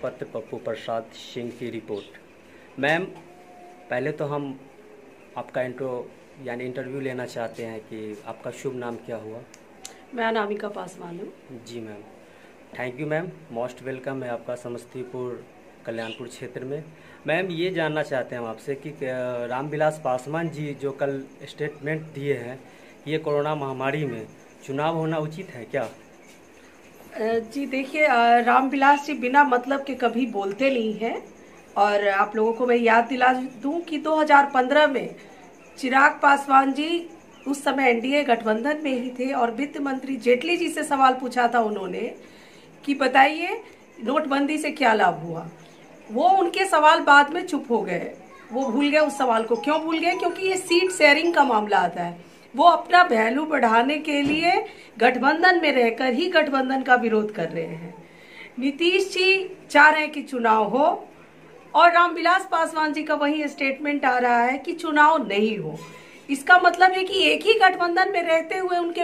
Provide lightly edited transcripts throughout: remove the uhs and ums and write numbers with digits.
मुखपत्र पप्पू प्रसाद सिंह की report. Ma'am, पहले तो हम आपका इंटरव्यू लेना चाहते हैं कि आपका शुभ नाम क्या हुआ? मैं अनामिका पासवान हूँ। जी ma'am, thank you ma'am, most welcome है आपका समस्तीपुर कल्याणपुर क्षेत्र में। मैम, ये जानना चाहते हैं हम आपसे कि रामविलास पासवान जी जो कल स्टेटमेंट दिए हैं, ये कोरोना महामारी में चुनाव होना उचित है क्या? जी देखिए, रामविलास जी बिना मतलब के कभी बोलते नहीं हैं। और आप लोगों को मैं याद दिला दूं कि 2015 में चिराग पासवान जी उस समय एनडीए गठबंधन में ही थे और वित्त मंत्री जेटली जी से सवाल पूछा था उन्होंने कि बताइए नोटबंदी से क्या लाभ हुआ। वो उनके सवाल बाद में चुप हो गए, वो भूल गए उस सवाल को। क्यों भूल गए? क्योंकि ये सीट शेयरिंग का मामला आता है। वो अपना वैल्यू बढ़ाने के लिए गठबंधन में रहकर ही गठबंधन का विरोध कर रहे हैं। नीतीश जी चाह रहे हैं कि चुनाव हो और रामविलास पासवान जी का वही स्टेटमेंट आ रहा है कि चुनाव नहीं हो। इसका मतलब है कि एक ही गठबंधन में रहते हुए उनके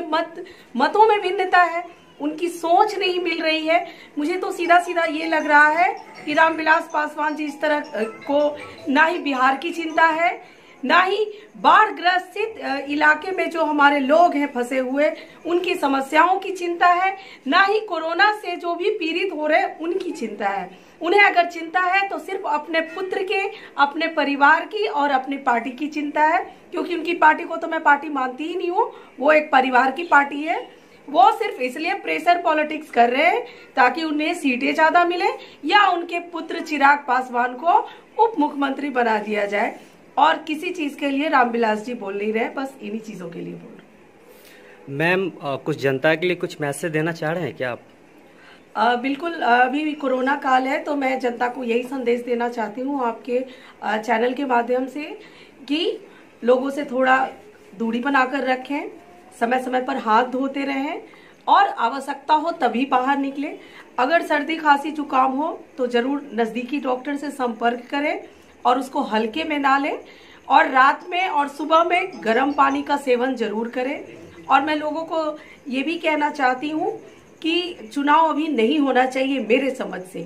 मतों में भिन्नता है, उनकी सोच नहीं मिल रही है। मुझे तो सीधा सीधा ये लग रहा है कि रामविलास पासवान जी इस तरह को ना ही बिहार की चिंता है, ना ही बाढ़ ग्रसित इलाके में जो हमारे लोग हैं फंसे हुए उनकी समस्याओं की चिंता है, ना ही कोरोना से जो भी पीड़ित हो रहे हैं उनकी चिंता है। उन्हें अगर चिंता है तो सिर्फ अपने पुत्र के, अपने परिवार की और अपनी पार्टी की चिंता है। क्योंकि उनकी पार्टी को तो मैं पार्टी मानती ही नहीं हूँ, वो एक परिवार की पार्टी है। वो सिर्फ इसलिए प्रेशर पॉलिटिक्स कर रहे हैं ताकि उन्हें सीटें ज्यादा मिले या उनके पुत्र चिराग पासवान को उप मुख्यमंत्री बना दिया जाए। और किसी चीज के लिए रामविलास जी बोल नहीं रहे, बस इन्हीं चीजों के लिए बोल रहे। मैम, कुछ जनता के लिए कुछ मैसेज देना चाह रहे हैं क्या आप? बिल्कुल, अभी कोरोना काल है तो मैं जनता को यही संदेश देना चाहती हूँ आपके चैनल के माध्यम से कि लोगों से थोड़ा दूरी बनाकर रखें, समय समय पर हाथ धोते रहें और आवश्यकता हो तभी बाहर निकले। अगर सर्दी खांसी जुकाम हो तो जरूर नजदीकी डॉक्टर से संपर्क करें और उसको हल्के में ना लें। और रात में और सुबह में गर्म पानी का सेवन जरूर करें। और मैं लोगों को ये भी कहना चाहती हूँ कि चुनाव अभी नहीं होना चाहिए मेरे समझ से,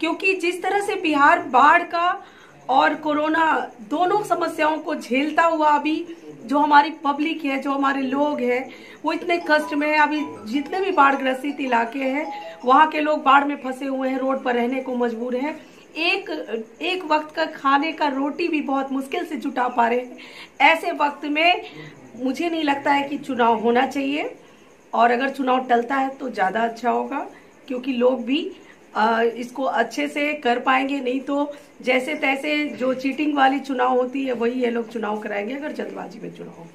क्योंकि जिस तरह से बिहार बाढ़ का और कोरोना दोनों समस्याओं को झेलता हुआ अभी जो हमारी पब्लिक है, जो हमारे लोग हैं, वो इतने कष्ट में है। अभी जितने भी बाढ़ ग्रसित इलाके हैं वहाँ के लोग बाढ़ में फंसे हुए हैं, रोड पर रहने को मजबूर हैं। एक वक्त का खाने का रोटी भी बहुत मुश्किल से जुटा पा रहे हैं। ऐसे वक्त में मुझे नहीं लगता है कि चुनाव होना चाहिए। और अगर चुनाव टलता है तो ज्यादा अच्छा होगा, क्योंकि लोग भी इसको अच्छे से कर पाएंगे। नहीं तो जैसे तैसे जो चीटिंग वाली चुनाव होती है वही ये लोग चुनाव कराएंगे अगर जल्दबाजी में चुनाव हो।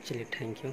चलिए, थैंक यू।